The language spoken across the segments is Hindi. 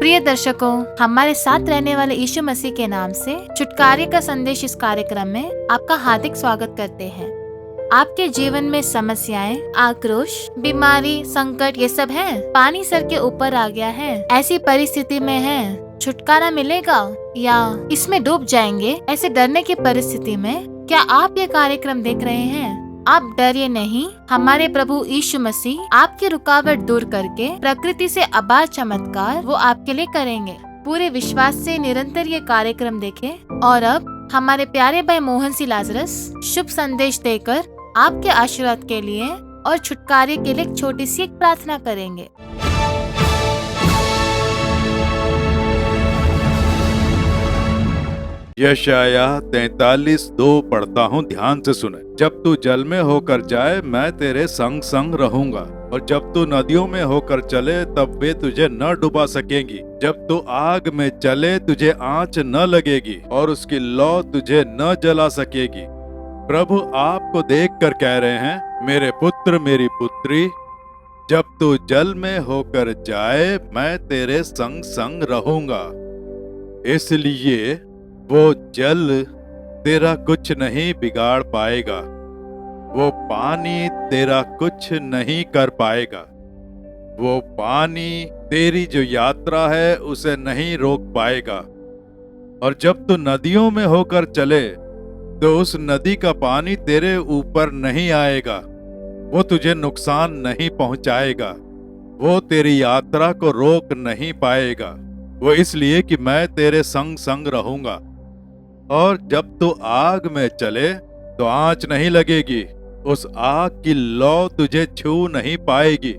प्रिय दर्शकों, हमारे साथ रहने वाले यीशु मसीह के नाम से छुटकारे का संदेश इस कार्यक्रम में आपका हार्दिक स्वागत करते हैं। आपके जीवन में समस्याएं, आक्रोश, बीमारी, संकट ये सब हैं। पानी सर के ऊपर आ गया है, ऐसी परिस्थिति में है, छुटकारा मिलेगा या इसमें डूब जाएंगे, ऐसे डरने की परिस्थिति में क्या आप ये कार्यक्रम देख रहे हैं? आप डरिए नहीं, हमारे प्रभु यीशु मसीह आपकी रुकावट दूर करके प्रकृति से अपार चमत्कार वो आपके लिए करेंगे। पूरे विश्वास से निरंतर ये कार्यक्रम देखें। और अब हमारे प्यारे भाई मोहन सी लाजरस शुभ संदेश देकर आपके आशीर्वाद के लिए और छुटकारे के लिए एक छोटी सी एक प्रार्थना करेंगे। यशाया 43:2 पढ़ता हूँ, ध्यान से सुने। जब तू जल में होकर जाए मैं तेरे संग संग रहूंगा, और जब तू नदियों में होकर चले तब वे तुझे न डुबा सकेंगी। जब तू आग में चले तुझे आंच न लगेगी और उसकी लौ तुझे न जला सकेगी। प्रभु आपको देखकर कह रहे हैं, मेरे पुत्र मेरी पुत्री, जब तू जल में होकर जाए मैं तेरे संग संग रहूंगा। इसलिए वो जल तेरा कुछ नहीं बिगाड़ पाएगा, वो पानी तेरा कुछ नहीं कर पाएगा, वो पानी तेरी जो यात्रा है उसे नहीं रोक पाएगा। और जब तू नदियों में होकर चले तो उस नदी का पानी तेरे ऊपर नहीं आएगा, वो तुझे नुकसान नहीं पहुंचाएगा, वो तेरी यात्रा को रोक नहीं पाएगा। वो इसलिए कि मैं तेरे संग संग रहूंगा। और जब तू आग में चले तो आंच नहीं लगेगी, उस आग की लौ तुझे छू नहीं पाएगी।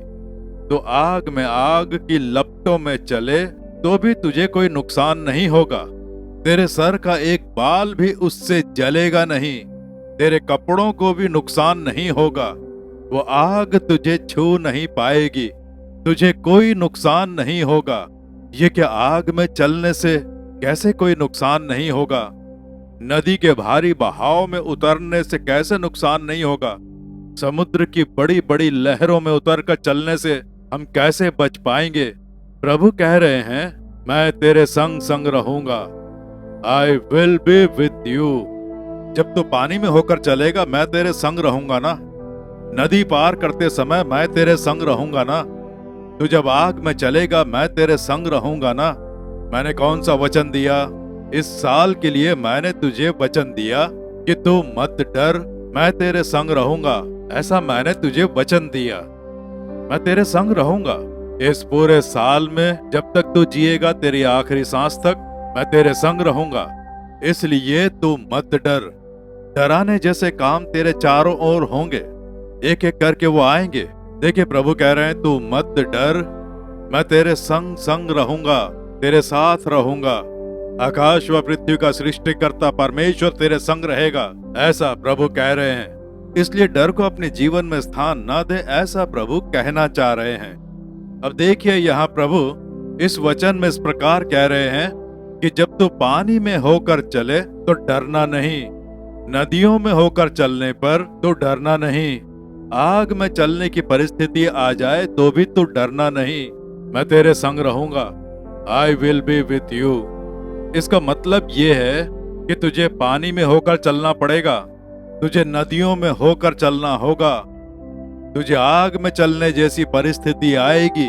तो आग में आग की लपटों में चले तो भी तुझे कोई नुकसान नहीं होगा, तेरे सर का एक बाल भी उससे जलेगा नहीं, तेरे कपड़ों को भी नुकसान नहीं होगा। वो आग तुझे छू नहीं पाएगी, तुझे कोई नुकसान नहीं होगा। ये क्या आग में चलने से कैसे कोई नुकसान नहीं होगा? नदी के भारी बहाव में उतरने से कैसे नुकसान नहीं होगा? समुद्र की बड़ी बड़ी लहरों में उतरकर चलने से हम कैसे बच पाएंगे? प्रभु कह रहे हैं, मैं तेरे संग संग रहूंगा। I will be with you. जब तू पानी में होकर चलेगा मैं तेरे संग रहूंगा ना। नदी पार करते समय मैं तेरे संग रहूंगा ना। तू जब आग में चलेगा मैं तेरे संग रहूंगा ना। मैंने कौन सा वचन दिया? इस साल के लिए मैंने तुझे वचन दिया कि तू मत डर, मैं तेरे संग रहूंगा। ऐसा मैंने तुझे वचन दिया, मैं तेरे संग रहूंगा। इस पूरे साल में जब तक तू जिएगा, तेरी आखिरी सांस तक मैं तेरे संग रहूंगा। इसलिए तू मत डर। डराने जैसे काम तेरे चारों ओर होंगे, एक एक करके वो आएंगे। देखिए प्रभु कह रहे हैं, तू मत डर, मैं तेरे संग संग रहूंगा, तेरे साथ रहूंगा। आकाश व पृथ्वी का सृष्टिकर्ता परमेश्वर तेरे संग रहेगा, ऐसा प्रभु कह रहे हैं। इसलिए डर को अपने जीवन में स्थान न दे, ऐसा प्रभु कहना चाह रहे हैं। अब देखिए यहाँ प्रभु इस वचन में इस प्रकार कह रहे हैं कि जब तू पानी में होकर चले तो डरना नहीं, नदियों में होकर चलने पर तो डरना नहीं, आग में चलने की परिस्थिति आ जाए तो भी तू डरना नहीं, मैं तेरे संग रहूंगा। I will be with you. इसका मतलब ये है कि तुझे पानी में होकर चलना पड़ेगा, तुझे नदियों में होकर चलना होगा, तुझे आग में चलने जैसी परिस्थिति आएगी।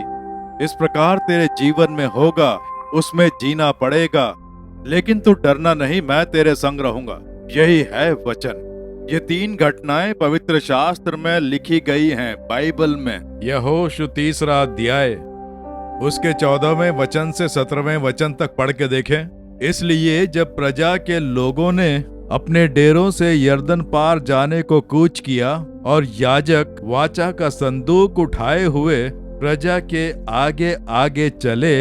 इस प्रकार तेरे जीवन में होगा, उसमें जीना पड़ेगा, लेकिन तू डरना नहीं, मैं तेरे संग रहूंगा। यही है वचन। ये 3 घटनाएं पवित्र शास्त्र में लिखी गई हैं, बाइबल में। यहोशू 3 अध्याय उसके 14वें वचन से 17वें वचन तक पढ़ के देखें। इसलिए जब प्रजा के लोगों ने अपने डेरों से यर्दन पार जाने को कूच किया और याजक वाचा का संदूक उठाए हुए प्रजा के आगे आगे चले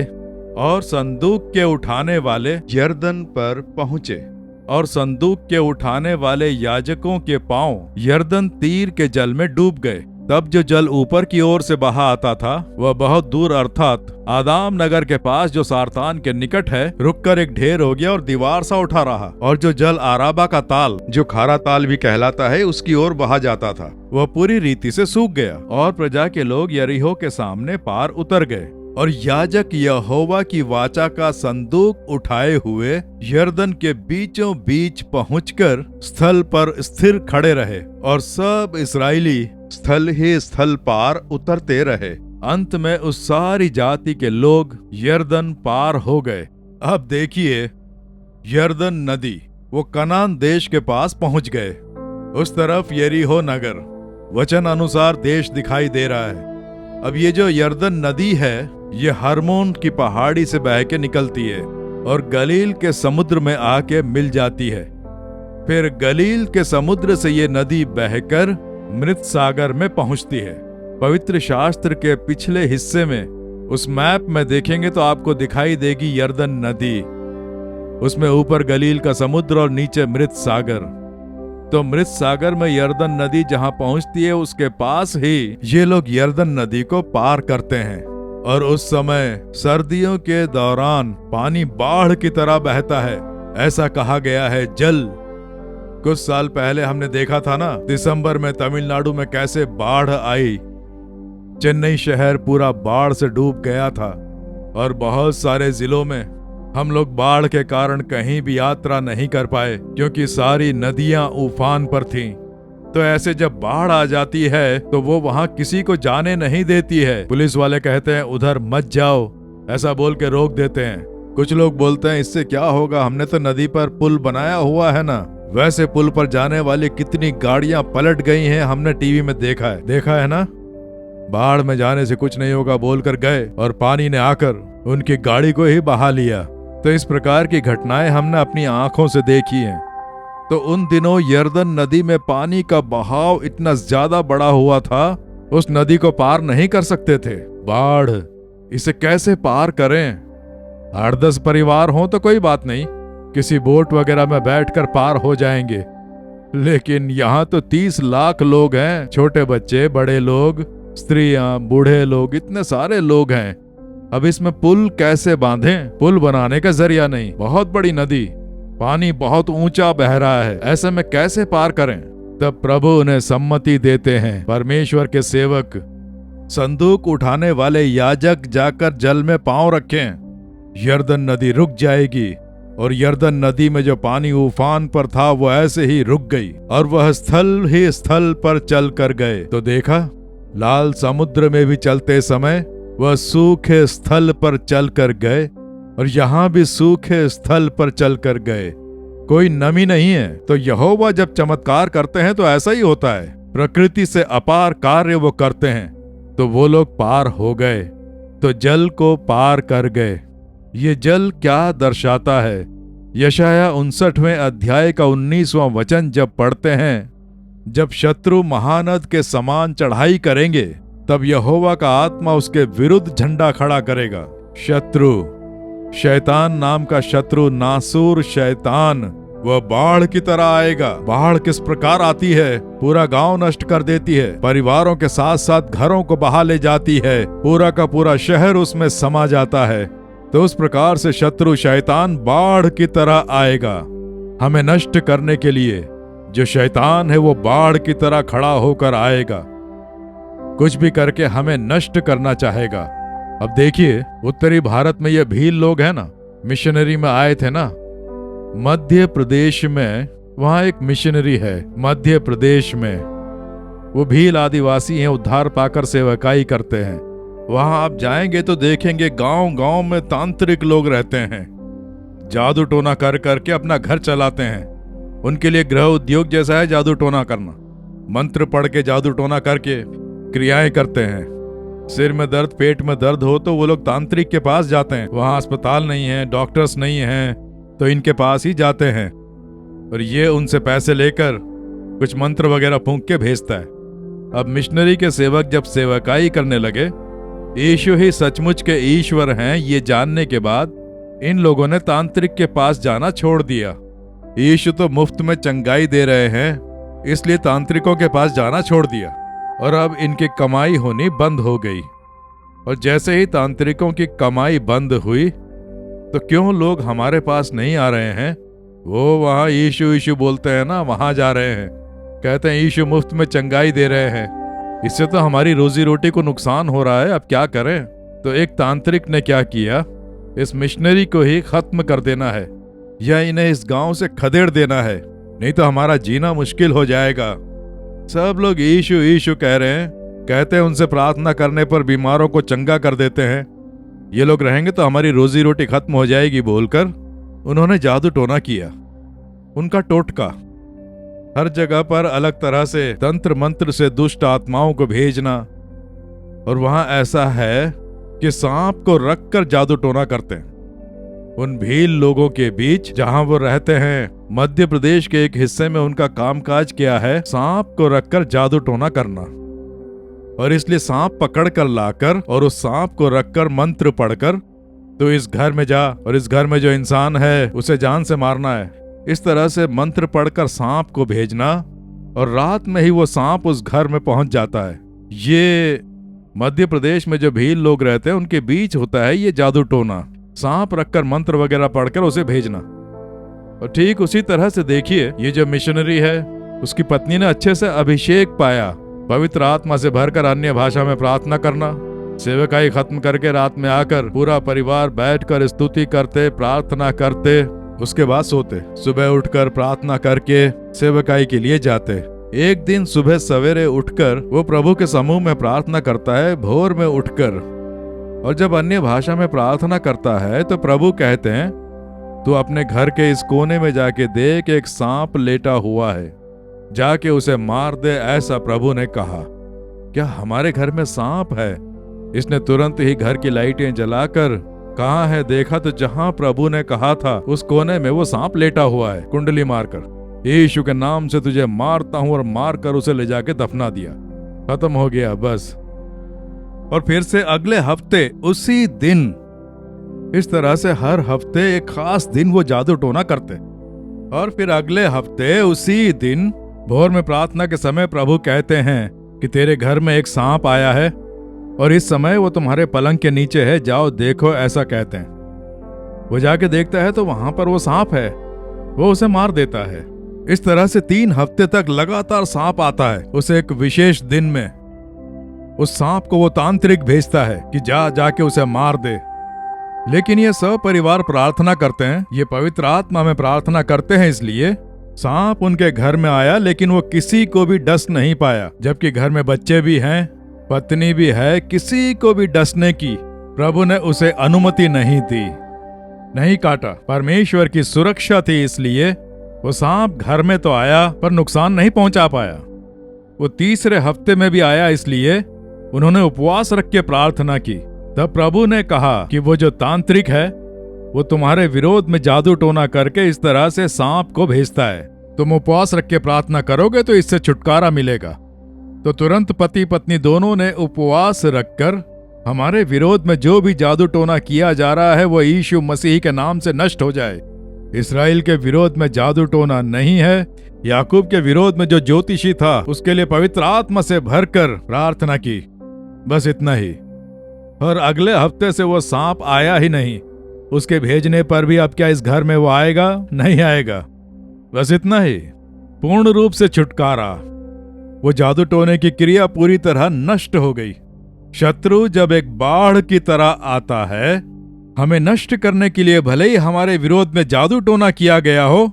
और संदूक के उठाने वाले यर्दन पर पहुंचे, और संदूक के उठाने वाले याजकों के पांव यर्दन तीर के जल में डूब गए। तब जो जल ऊपर की ओर से बहा आता था वह बहुत दूर अर्थात आदाम नगर के पास जो सारतान के निकट है रुककर एक ढेर हो गया और दीवार सा उठा रहा, और जो जल आराबा का ताल जो खारा ताल भी कहलाता है उसकी ओर बहा जाता था वह पूरी रीति से सूख गया, और प्रजा के लोग यरीहो के सामने पार उतर गए। और याजक यहोवा की वाचा का संदूक उठाए हुए यरदन के बीचों बीच पहुंचकर स्थल पर स्थिर खड़े रहे, और सब इस्राएली स्थल ही स्थल पार उतरते रहे। अंत में उस सारी जाति के लोग यरदन पार हो गए। अब देखिए, यरदन नदी वो कनान देश के पास पहुंच गए। उस तरफ यरीहो नगर, वचन अनुसार देश दिखाई दे रहा है। अब ये जो यरदन नदी है, ये हरमोन की पहाड़ी से बह के निकलती है और गलील के समुद्र में आके मिल जाती है। फिर गलील के समुद्र से ये नदी बहकर मृत सागर में पहुंचती है। पवित्र शास्त्र के पिछले हिस्से में उस मैप में देखेंगे तो आपको दिखाई देगी यरदन नदी, उसमें ऊपर गलील का समुद्र और नीचे मृत सागर। तो मृत सागर में यरदन नदी जहां पहुंचती है, उसके पास ही ये लोग यरदन नदी को पार करते हैं। और उस समय सर्दियों के दौरान पानी बाढ़ की तरह बहता है, ऐसा कहा गया है। जल कुछ साल पहले हमने देखा था ना, दिसंबर में तमिलनाडु में कैसे बाढ़ आई। चेन्नई शहर पूरा बाढ़ से डूब गया था और बहुत सारे जिलों में हम लोग बाढ़ के कारण कहीं भी यात्रा नहीं कर पाए, क्योंकि सारी नदियां उफान पर थीं। तो ऐसे जब बाढ़ आ जाती है तो वो वहां किसी को जाने नहीं देती है। पुलिस वाले कहते हैं उधर मत जाओ, ऐसा बोल के रोक देते हैं। कुछ लोग बोलते हैं इससे क्या होगा, हमने तो नदी पर पुल बनाया हुआ है ना। वैसे पुल पर जाने वाली कितनी गाड़ियां पलट गई हैं, हमने टीवी में देखा है ना। बाढ़ में जाने से कुछ नहीं होगा बोलकर गए और पानी ने आकर उनकी गाड़ी को ही बहा लिया। तो इस प्रकार की घटनाएं हमने अपनी आंखों से देखी हैं। तो उन दिनों यरदन नदी में पानी का बहाव इतना ज्यादा बड़ा हुआ था, उस नदी को पार नहीं कर सकते थे। बाढ़, इसे कैसे पार करें? 8-10 परिवार हों तो कोई बात नहीं, किसी बोट वगैरह में बैठकर पार हो जाएंगे। लेकिन यहाँ तो 30 लाख लोग हैं, छोटे बच्चे, बड़े लोग, स्त्रियां, बूढ़े लोग, इतने सारे लोग हैं। अब इसमें पुल कैसे बांधें? पुल बनाने का जरिया नहीं, बहुत बड़ी नदी, पानी बहुत ऊंचा बह रहा है, ऐसे में कैसे पार करें? तब प्रभु उन्हें सम्मति देते हैं। परमेश्वर के सेवक, संदूक उठाने वाले याजक जाकर जल में पांव रखें, यरदन नदी रुक जाएगी। और यरदन नदी में जो पानी उफान पर था वो ऐसे ही रुक गई और वह स्थल ही स्थल पर चल कर गए। तो देखा, लाल समुद्र में भी चलते समय वह सूखे स्थल पर चल कर गए और यहाँ भी सूखे स्थल पर चल कर गए। कोई नमी नहीं है। तो यहोवा जब चमत्कार करते हैं तो ऐसा ही होता है, प्रकृति से अपार कार्य वो करते हैं। तो वो लोग पार हो गए, तो जल को पार कर गए। ये जल क्या दर्शाता है? यशाया 59वें अध्याय का 19वां वचन जब पढ़ते हैं, जब शत्रु महानद के समान चढ़ाई करेंगे तब यहोवा का आत्मा उसके विरुद्ध झंडा खड़ा करेगा। शत्रु, शैतान नाम का शत्रु, नासूर शैतान, वह बाढ़ की तरह आएगा। बाढ़ किस प्रकार आती है? पूरा गांव नष्ट कर देती है, परिवारों के साथ साथ घरों को बहा ले जाती है, पूरा का पूरा शहर उसमें समा जाता है। तो उस प्रकार से शत्रु शैतान बाढ़ की तरह आएगा हमें नष्ट करने के लिए। जो शैतान है वो बाढ़ की तरह खड़ा होकर आएगा, कुछ भी करके हमें नष्ट करना चाहेगा। अब देखिए, उत्तरी भारत में ये भील लोग हैं ना, मिशनरी में आए थे ना, मध्य प्रदेश में वहां एक मिशनरी है। मध्य प्रदेश में वो भील आदिवासी हैं, उद्धार पाकर सेवकाई करते हैं। वहां आप जाएंगे तो देखेंगे गांव-गांव में तांत्रिक लोग रहते हैं, जादू टोना कर करके अपना घर चलाते हैं। उनके लिए गृह उद्योग जैसा है जादू टोना करना, मंत्र पढ़ के जादू टोना करके क्रियाएं करते हैं। सिर में दर्द, पेट में दर्द हो तो वो लोग तांत्रिक के पास जाते हैं। वहां अस्पताल नहीं है, डॉक्टर्स नहीं हैं, तो इनके पास ही जाते हैं और ये उनसे पैसे लेकर कुछ मंत्र वगैरह फूंक के भेजता है। अब मिशनरी के सेवक जब सेवकाई करने लगे, यीशु ही सचमुच के ईश्वर हैं ये जानने के बाद इन लोगों ने तांत्रिक के पास जाना छोड़ दिया। यीशु तो मुफ्त में चंगाई दे रहे हैं, इसलिए तांत्रिकों के पास जाना छोड़ दिया और अब इनकी कमाई होनी बंद हो गई। और जैसे ही तांत्रिकों की कमाई बंद हुई तो क्यों लोग हमारे पास नहीं आ रहे हैं? वो वहां यीशु यीशु बोलते हैं ना, वहां जा रहे हैं, कहते हैं यीशु मुफ्त में चंगाई दे रहे हैं। इससे तो हमारी रोजी रोटी को नुकसान हो रहा है, अब क्या करें? तो एक तांत्रिक ने क्या किया, इस मिशनरी को ही खत्म कर देना है या इन्हें इस गांव से खदेड़ देना है, नहीं तो हमारा जीना मुश्किल हो जाएगा। सब लोग यीशु यीशु कह रहे हैं, कहते हैं उनसे प्रार्थना करने पर बीमारों को चंगा कर देते हैं। ये लोग रहेंगे तो हमारी रोजी रोटी खत्म हो जाएगी बोलकर उन्होंने जादू टोना किया। उनका टोटका, हर जगह पर अलग तरह से तंत्र मंत्र से दुष्ट आत्माओं को भेजना, और वहां ऐसा है कि सांप को रखकर जादू टोना करते हैं। उन भील लोगों के बीच जहां वो रहते हैं, मध्य प्रदेश के एक हिस्से में उनका कामकाज क्या है, सांप को रखकर जादू टोना करना। और इसलिए सांप पकड़ कर लाकर और उस सांप को रखकर मंत्र पढ़कर, तो इस घर में जा और इस घर में जो इंसान है उसे जान से मारना है, इस तरह से मंत्र पढ़कर सांप को भेजना, और रात में ही वो सांप उस घर में पहुंच जाता है। ये मध्य प्रदेश में जो भील लोग रहते हैं उनके बीच होता है ये जादू टोना, सांप रखकर मंत्र वगैरह पढ़कर उसे भेजना। और ठीक उसी तरह से देखिए, ये जो मिशनरी है उसकी पत्नी ने अच्छे से अभिषेक पाया, पवित्र आत्मा से भरकर अन्य भाषा में प्रार्थना करना, सेवकाई खत्म करके रात में आकर पूरा परिवार बैठकर स्तुति करते, प्रार्थना करते, उसके बाद सोते, सुबह उठकर प्रार्थना करके सेवकाई के लिए जाते। एक दिन सुबह सवेरे उठकर वो प्रभु के समूह में प्रार्थना करता है, भोर में उठकर, और जब अन्य भाषा में प्रार्थना करता है तो प्रभु कहते हैं, तू अपने घर के इस कोने में जाके देख, एक सांप लेटा हुआ है, जाके उसे मार दे, ऐसा प्रभु ने कहा। क्या हमारे घर में सांप है? इसने तुरंत ही घर की लाइटें जलाकर कहाँ है देखा तो जहां प्रभु ने कहा था उस कोने में वो सांप लेटा हुआ है, कुंडली मारकर। यीशु के नाम से तुझे मारता हूं, और मारकर उसे ले जाके दफना दिया। खत्म हो गया बस। और फिर से अगले हफ्ते उसी दिन, इस तरह से हर हफ्ते एक खास दिन वो जादू टोना करते। और फिर अगले हफ्ते उसी दिन भोर में प्रार्थना के समय प्रभु कहते हैं कि तेरे घर में एक सांप आया है और इस समय वो तुम्हारे पलंग के नीचे है, जाओ देखो, ऐसा कहते हैं। वो जाके देखता है तो वहां पर वो सांप है, वो उसे मार देता है। इस तरह से 3 हफ्ते तक लगातार सांप आता है। उस एक विशेष दिन में उस सांप को वो तांत्रिक भेजता है कि जाके उसे मार दे। लेकिन ये सब परिवार प्रार्थना करते हैं, ये पवित्र आत्मा में प्रार्थना करते हैं, इसलिए सांप उनके घर में आया, लेकिन वो किसी को भी डस नहीं पाया। जबकि घर में बच्चे भी हैं, पत्नी भी है, किसी को भी डसने की प्रभु ने उसे अनुमति नहीं दी, नहीं काटा। परमेश्वर की सुरक्षा थी, इसलिए वो सांप घर में तो आया पर नुकसान नहीं पहुंचा पाया। वो तीसरे हफ्ते में भी आया, इसलिए उन्होंने उपवास रख के प्रार्थना की। तब प्रभु ने कहा कि वो जो तांत्रिक है वो तुम्हारे विरोध में जादू टोना करके इस तरह से सांप को भेजता है, तुम उपवास रख के प्रार्थना करोगे तो इससे छुटकारा मिलेगा। तो तुरंत पति पत्नी दोनों ने उपवास रखकर हमारे विरोध में जो भी जादू टोना किया जा रहा है वो यीशु मसीह के नाम से नष्ट हो जाए। इस्राएल के विरोध में जादू टोना नहीं है, याकूब के विरोध में जो ज्योतिषी था उसके लिए पवित्र आत्मा से भरकर प्रार्थना की, बस इतना ही। और अगले हफ्ते से वो सांप आया ही नहीं। उसके भेजने पर भी अब क्या इस घर में वो आएगा? नहीं आएगा, बस इतना ही। पूर्ण रूप से छुटकारा। वो जादू टोने की क्रिया पूरी तरह नष्ट हो गई। शत्रु जब एक बाढ़ की तरह आता है, हमें नष्ट करने के लिए भले ही हमारे विरोध में जादू टोना किया गया हो,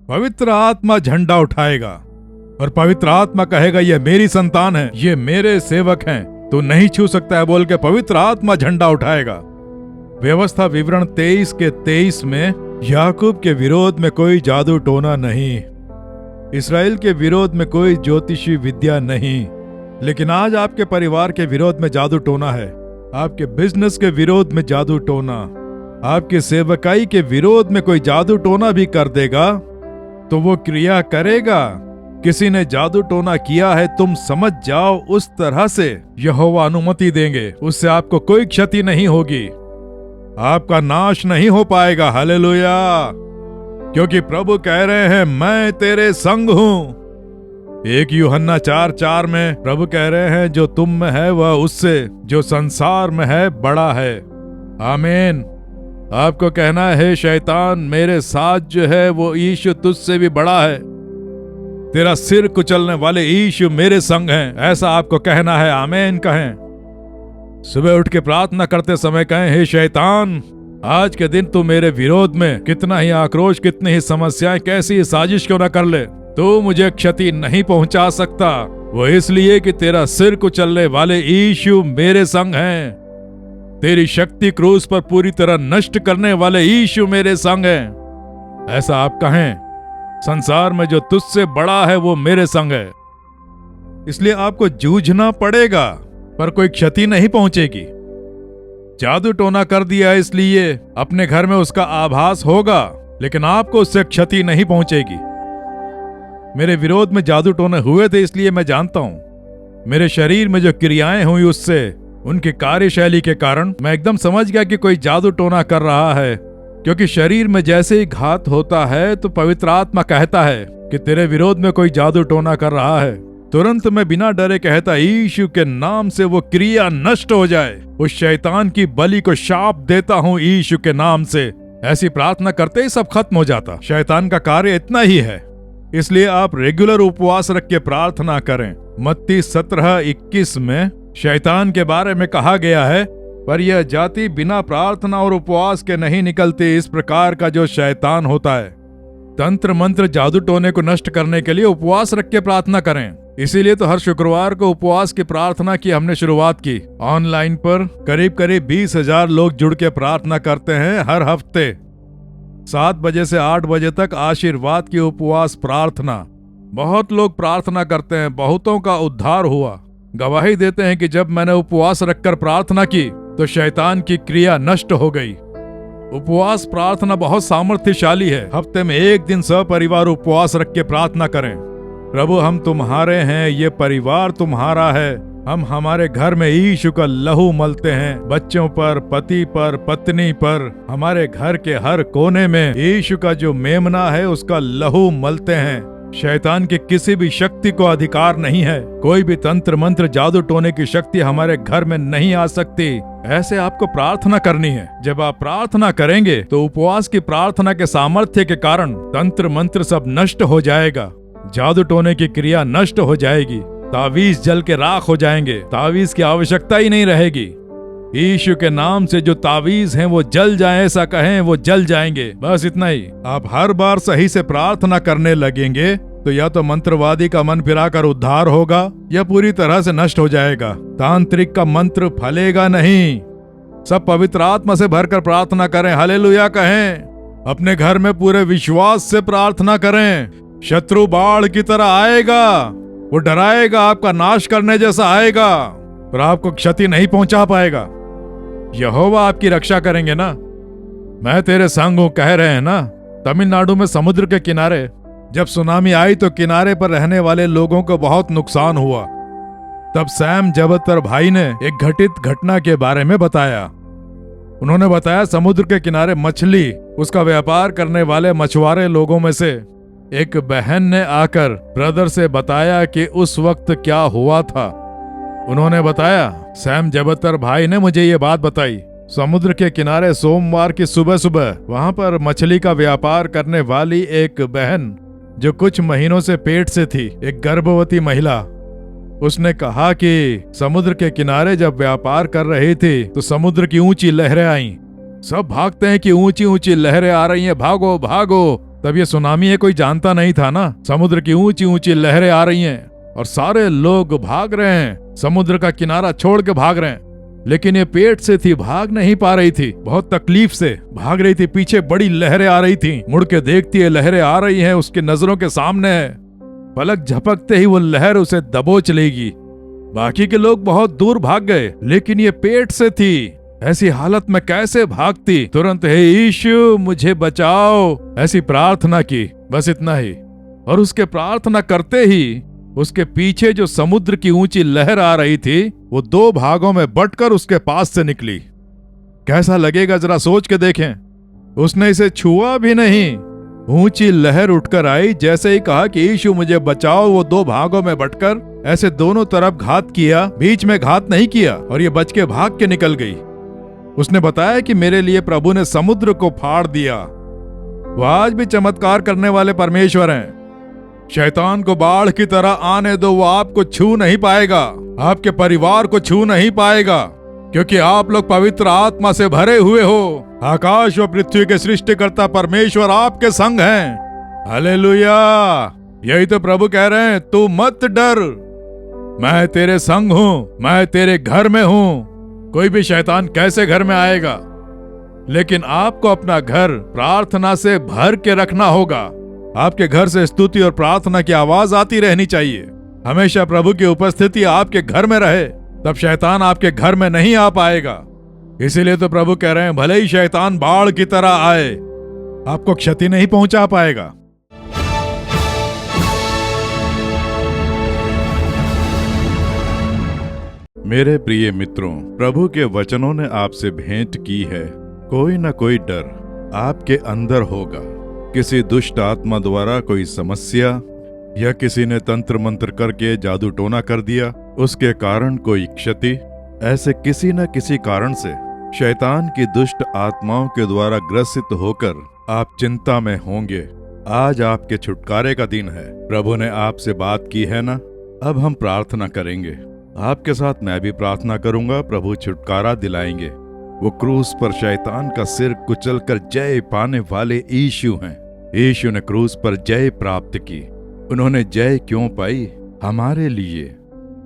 पवित्र आत्मा झंडा उठाएगा और पवित्र आत्मा कहेगा ये मेरी संतान है, ये मेरे सेवक हैं, तू नहीं छू सकता है बोल के पवित्र आत्मा झंडा उठाएगा। व्यवस्था विवरण 23 के 23 में याकूब के विरोध में कोई जादू टोना नहीं, इस्राएल के विरोध में कोई ज्योतिषी विद्या नहीं, लेकिन आज आपके परिवार के विरोध में जादू टोना है, आपके बिजनेस के विरोध में जादू टोना, आपके सेवकाई के विरोध में कोई जादू टोना भी कर देगा तो वो क्रिया करेगा। किसी ने जादू टोना किया है, तुम समझ जाओ उस तरह से यहोवा अनुमति देंगे, उससे आपको कोई क्षति नहीं होगी, आपका नाश नहीं हो पाएगा। हालेलुया! क्योंकि प्रभु कह रहे हैं मैं तेरे संग हूं। 1 यूहन्ना 4:4 में प्रभु कह रहे हैं जो तुम में है वह उससे जो संसार में है बड़ा है। आमीन। आपको कहना है शैतान मेरे साथ जो है वो यीशु तुझसे भी बड़ा है, तेरा सिर कुचलने वाले यीशु मेरे संग हैं, ऐसा आपको कहना है। आमीन कहें। सुबह उठ के प्रार्थना करते समय कहें, हे शैतान, आज के दिन तू मेरे विरोध में कितना ही आक्रोश, कितनी ही समस्याएं, कैसी ही साजिश क्यों न कर ले, तू मुझे क्षति नहीं पहुंचा सकता। वो इसलिए कि तेरा सिर कुचलने वाले यीशु मेरे संग हैं। तेरी शक्ति क्रूस पर पूरी तरह नष्ट करने वाले यीशु मेरे संग हैं। ऐसा आप कहें, संसार में जो तुझसे बड़ा है वो मेरे संग है। इसलिए आपको जूझना पड़ेगा, पर कोई क्षति नहीं पहुंचेगी। जादू टोना कर दिया इसलिए अपने घर में उसका आभास होगा, लेकिन आपको उससे क्षति नहीं पहुंचेगी। मेरे विरोध में जादू टोने हुए थे, इसलिए मैं जानता हूं। मेरे शरीर में जो क्रियाएं हुई उससे, उनकी कार्यशैली के कारण मैं एकदम समझ गया कि कोई जादू टोना कर रहा है। क्योंकि शरीर में जैसे ही घात होता है तो पवित्र आत्मा कहता है कि तेरे विरोध में कोई जादू टोना कर रहा है। तुरंत मैं बिना डरे कहता, यीशु के नाम से वो क्रिया नष्ट हो जाए। उस शैतान की बलि को शाप देता हूँ यीशु के नाम से। ऐसी प्रार्थना करते ही सब खत्म हो जाता। शैतान का कार्य इतना ही है। इसलिए आप रेगुलर उपवास रख के प्रार्थना करें। मत्ती 17:21 में शैतान के बारे में कहा गया है, पर यह जाति बिना प्रार्थना और उपवास के नहीं निकलती, इस प्रकार का जो शैतान होता है। तंत्र मंत्र जादू टोने को नष्ट करने के लिए उपवास रख के प्रार्थना करें। इसीलिए तो हर शुक्रवार को उपवास की प्रार्थना की हमने शुरुआत की। ऑनलाइन पर करीब 20,000 लोग जुड़ के प्रार्थना करते हैं हर हफ्ते। 7 बजे से 8 बजे तक आशीर्वाद की उपवास प्रार्थना। बहुत लोग प्रार्थना करते हैं, बहुतों का उद्धार हुआ। गवाही देते हैं कि जब मैंने उपवास रखकर प्रार्थना की तो शैतान की क्रिया नष्ट हो गई। उपवास प्रार्थना बहुत सामर्थ्यशाली है। हफ्ते में 1 दिन सपरिवार उपवास रख के प्रार्थना करें। प्रभु, हम तुम्हारे हैं, ये परिवार तुम्हारा है। हम हमारे घर में यीशु का लहू मलते हैं, बच्चों पर, पति पर, पत्नी पर, हमारे घर के हर कोने में यीशु का जो मेमना है उसका लहू मलते हैं। शैतान की किसी भी शक्ति को अधिकार नहीं है। कोई भी तंत्र मंत्र जादू टोने की शक्ति हमारे घर में नहीं आ सकती। ऐसे आपको प्रार्थना करनी है। जब आप प्रार्थना करेंगे तो उपवास की प्रार्थना के सामर्थ्य के कारण तंत्र मंत्र सब नष्ट हो जाएगा। जादू टोने की क्रिया नष्ट हो जाएगी। तावीज जल के राख हो जाएंगे। तावीज की आवश्यकता ही नहीं रहेगी। यीशु के नाम से जो तावीज हैं वो जल जाएं, ऐसा कहें, वो जल जाएंगे। बस इतना ही। आप हर बार सही से प्रार्थना करने लगेंगे तो या तो मंत्रवादी का मन फिराकर उद्धार होगा या पूरी तरह से नष्ट हो जाएगा। तांत्रिक का मंत्र फलेगा नहीं। सब पवित्र आत्मा से भरकर प्रार्थना करें, हालेलुया कहें। अपने घर में पूरे विश्वास से प्रार्थना करें। शत्रु बाढ़ की तरह आएगा, वो डराएगा, आपका नाश करने जैसा आएगा, पर आपको क्षति नहीं पहुंचा पाएगा। यहोवा आपकी रक्षा करेंगे ना। मैं तेरे संग हूं कह रहे हैं ना। तमिलनाडु में समुद्र के किनारे जब सुनामी आई तो किनारे पर रहने वाले लोगों को बहुत नुकसान हुआ। तब सैम जबतर भाई ने एक घटित घटना के बारे में बताया। उन्होंने बताया, समुद्र के किनारे मछली उसका व्यापार करने वाले मछुआरे लोगों में से एक बहन ने आकर ब्रदर से बताया कि उस वक्त क्या हुआ था। उन्होंने बताया, सैम जबतर भाई ने मुझे ये बात बताई। समुद्र के किनारे सोमवार की सुबह सुबह वहां पर मछली का व्यापार करने वाली एक बहन, जो कुछ महीनों से पेट से थी, एक गर्भवती महिला, उसने कहा कि समुद्र के किनारे जब व्यापार कर रही थी तो समुद्र की ऊंची लहरें आईं। सब भागते हैं कि ऊंची ऊंची लहरें आ रही हैं, भागो भागो। तब ये सुनामी है, कोई जानता नहीं था ना। समुद्र की ऊंची ऊंची लहरें आ रही हैं और सारे लोग भाग रहे हैं, समुद्र का किनारा छोड़ के भाग रहे हैं। लेकिन ये पेट से थी, भाग नहीं पा रही थी, बहुत तकलीफ से भाग रही थी। पीछे बड़ी लहरें आ रही थी। मुड़ के देखती है, लहरें आ रही हैं, उसकी नजरों के सामने है। पलक झपकते ही वो लहर उसे दबोच लेगी। बाकी के लोग बहुत दूर भाग गए, लेकिन ये पेट से थी। ऐसी हालत में कैसे भागती। तुरंत, हे यीशु मुझे बचाओ, ऐसी प्रार्थना की। बस इतना ही। और उसके प्रार्थना करते ही उसके पीछे जो समुद्र की ऊंची लहर आ रही थी वो 2 भागों में बंटकर उसके पास से निकली। कैसा लगेगा जरा सोच के देखें। उसने इसे छुआ भी नहीं। ऊंची लहर उठकर आई, जैसे ही कहा कि यीशु मुझे बचाओ, वो 2 भागों में बंटकर ऐसे दोनों तरफ घात किया, बीच में घात नहीं किया, और ये बच के भाग के निकल गई। उसने बताया कि मेरे लिए प्रभु ने समुद्र को फाड़ दिया। वो आज भी चमत्कार करने वाले परमेश्वर हैं। शैतान को बाढ़ की तरह आने दो, वो आपको छू नहीं पाएगा, आपके परिवार को छू नहीं पाएगा। क्योंकि आप लोग पवित्र आत्मा से भरे हुए हो। आकाश व पृथ्वी के सृष्टिकर्ता परमेश्वर आपके संग हैं। हालेलुया। यही तो प्रभु कह रहे हैं, तू मत डर, मैं तेरे संग हूं, मैं तेरे घर में हूं। कोई भी शैतान कैसे घर में आएगा, लेकिन आपको अपना घर प्रार्थना से भर के रखना होगा। आपके घर से स्तुति और प्रार्थना की आवाज आती रहनी चाहिए। हमेशा प्रभु की उपस्थिति आपके घर में रहे, तब शैतान आपके घर में नहीं आ पाएगा। इसीलिए तो प्रभु कह रहे हैं, भले ही शैतान बाढ़ की तरह आए, आपको क्षति नहीं पहुंचा पाएगा। मेरे प्रिय मित्रों, प्रभु के वचनों ने आपसे भेंट की है। कोई न कोई डर आपके अंदर होगा। किसी दुष्ट आत्मा द्वारा कोई समस्या, या किसी ने तंत्र मंत्र करके जादू टोना कर दिया, उसके कारण कोई क्षति, ऐसे किसी न किसी कारण से शैतान की दुष्ट आत्माओं के द्वारा ग्रसित होकर आप चिंता में होंगे। आज आपके छुटकारे का दिन है। प्रभु ने आपसे बात की है ना। अब हम प्रार्थना करेंगे। आपके साथ मैं भी प्रार्थना करूंगा। प्रभु छुटकारा दिलाएंगे। वो क्रूस पर शैतान का सिर कुचलकर जय पाने वाले यीशु हैं। यीशु ने क्रूस पर जय प्राप्त की। उन्होंने जय क्यों पाई?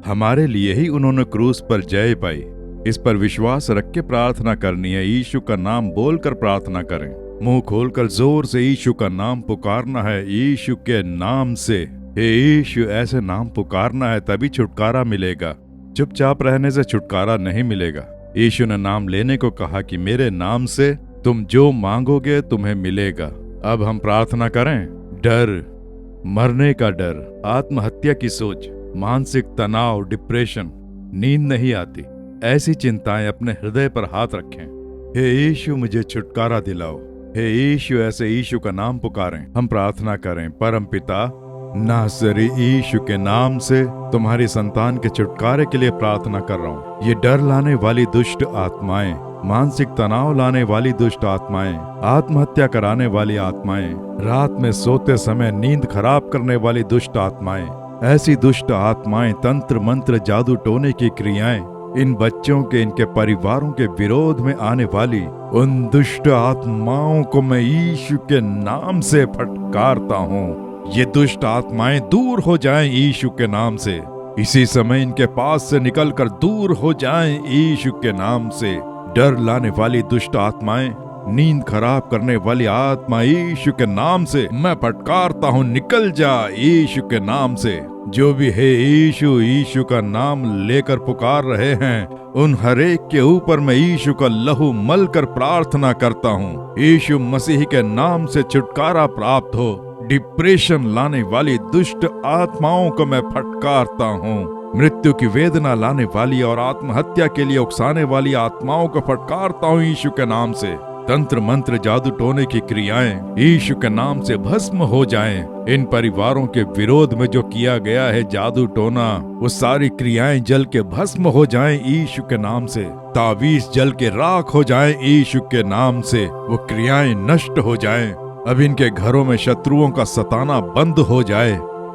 हमारे लिए ही उन्होंने क्रूस पर जय पाई। इस पर विश्वास रख के प्रार्थना करनी है। यीशु का नाम बोलकर प्रार्थना करें। मुंह खोलकर जोर से यीशु का नाम पुकारना है। यीशु के नाम से, हे यीशु, ऐसे नाम पुकारना है, तभी छुटकारा मिलेगा। चुपचाप रहने से छुटकारा नहीं मिलेगा। यीशु ने नाम लेने को कहा कि मेरे नाम से तुम जो मांगोगे तुम्हें मिलेगा। अब हम प्रार्थना करें। डर, मरने का डर, आत्महत्या की सोच, मानसिक तनाव, डिप्रेशन, नींद नहीं आती, ऐसी चिंताएं अपने हृदय पर हाथ रखें। हे यीशु, मुझे छुटकारा दिलाओ। हे यीशु, ऐसे यीशु का नाम पुकारें। हम प्रार्थना करें। परम पिता, नासरी यीशु के नाम से तुम्हारी संतान के छुटकारे के लिए प्रार्थना कर रहा हूँ। ये डर लाने वाली दुष्ट आत्माएं, मानसिक तनाव लाने वाली दुष्ट आत्माएं, आत्महत्या कराने वाली आत्माएं, रात में सोते समय नींद खराब करने वाली दुष्ट आत्माएं, ऐसी दुष्ट आत्माएं, तंत्र मंत्र जादू टोने की क्रियाएं, इन बच्चों के, इनके परिवारों के विरोध में आने वाली उन दुष्ट आत्माओं को मैं यीशु के नाम से फटकारता हूँ। ये दुष्ट आत्माएं दूर हो जाएं यीशु के नाम से। इसी समय इनके पास से निकलकर दूर हो जाएं यीशु के नाम से। डर लाने वाली दुष्ट आत्माएं, नींद खराब करने वाली आत्मा, यीशु के नाम से मैं फटकारता हूँ, निकल जा यीशु के नाम से। जो भी है यीशु, यीशु का नाम लेकर पुकार रहे हैं, उन हरेक के ऊपर मैं यीशु का लहू मल कर प्रार्थना करता हूँ। यीशु मसीह के नाम से छुटकारा प्राप्त हो। डिप्रेशन लाने वाली दुष्ट आत्माओं को मैं फटकारता हूँ। मृत्यु की वेदना लाने वाली और आत्महत्या के लिए उकसाने वाली आत्माओं को फटकारता हूँ यीशु के नाम से। तंत्र मंत्र जादू टोने की क्रियाएं यीशु के नाम से भस्म हो जाएं। इन परिवारों के विरोध में जो किया गया है जादू टोना, वो सारी क्रियाएं जल के भस्म हो जाएं यीशु के नाम से। तावीज जल के राख हो जाएं यीशु के नाम से। वो क्रियाएं नष्ट हो जाएं। अब इनके घरों में शत्रुओं का सताना बंद हो जाए।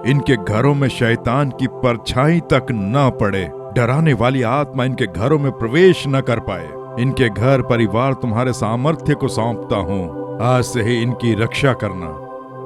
इनके घरों में शैतान की परछाई तक न पड़े। डराने वाली आत्मा इनके घरों में प्रवेश न कर पाए। इनके घर परिवार तुम्हारे सामर्थ्य को सौंपता हूँ। आज से ही इनकी रक्षा करना।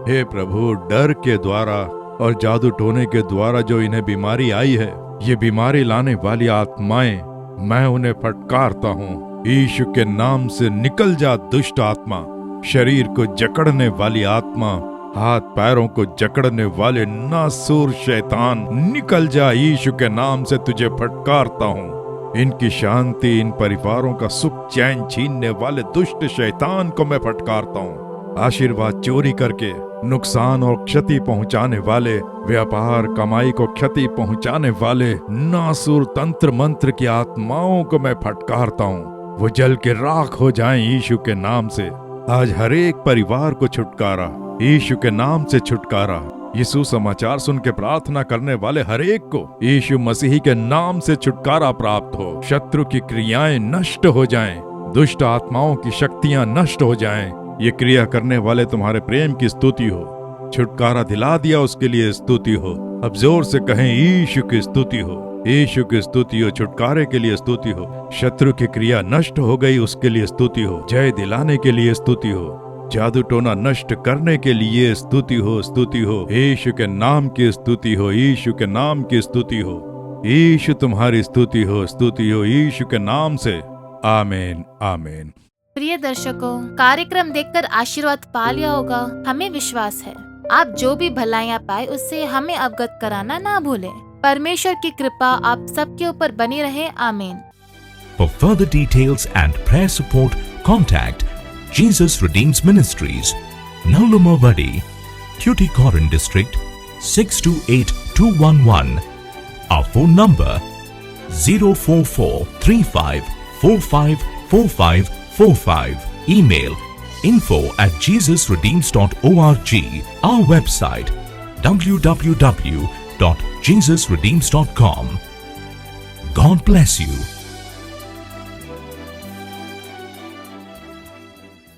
हे प्रभु, डर के द्वारा और जादू टोने के द्वारा जो इन्हें बीमारी आई है, ये बीमारी लाने वाली आत्माएं, मैं उन्हें फटकारता हूँ। यीशु के नाम से निकल जा दुष्ट आत्मा। शरीर को जकड़ने वाली आत्मा, हाथ पैरों को जकड़ने वाले नासूर शैतान, निकल जा यीशु के नाम से तुझे फटकारता हूँ। इनकी शांति, इन परिवारों का सुख चैन छीनने वाले दुष्ट शैतान को मैं फटकारता हूँ। आशीर्वाद चोरी करके नुकसान और क्षति पहुँचाने वाले, व्यापार कमाई को क्षति पहुँचाने वाले नासूर तंत्र मंत्र की आत्माओं को मैं फटकारता हूँ। वो जल के राख हो जाएं यीशु के नाम से। आज हर एक परिवार को छुटकारा, यीशु के नाम से छुटकारा। यीशु समाचार सुन के प्रार्थना करने वाले हर एक को यीशु मसीह के नाम से छुटकारा प्राप्त हो। शत्रु की क्रियाएं नष्ट हो जाएं, दुष्ट आत्माओं की शक्तियां नष्ट हो जाएं। ये क्रिया करने वाले तुम्हारे प्रेम की स्तुति हो। छुटकारा दिला दिया उसके लिए स्तुति हो। अब जोर से कहें, यीशु की स्तुति हो। यीशु की स्तुति हो, छुटकारे के लिए स्तुति हो, शत्रु की क्रिया नष्ट हो गई उसके लिए स्तुति हो, जय दिलाने के लिए स्तुति हो, जादू टोना नष्ट करने के लिए स्तुति हो, स्तुति हो। यीशु के नाम की स्तुति हो, यीशु के नाम की स्तुति हो, यीशु तुम्हारी स्तुति हो, स्तुति हो यीशु के नाम से। आमीन आमीन। प्रिय दर्शकों, कार्यक्रम देखकर आशीर्वाद पा लिया होगा, हमें विश्वास है। आप जो भी भलाइयाँ पाए उससे हमें अवगत कराना ना भूलें। परमेश्वर की कृपा आप सबके ऊपर बनी रहे। आमीन। For further details and prayer support, contact Jesus Redeems Ministries, Naulumavadi, Tuticorin District, 628211. Our phone number 04435454545. Email info@jesusredeems.org. Our website www.jesusredeems.com. God bless you.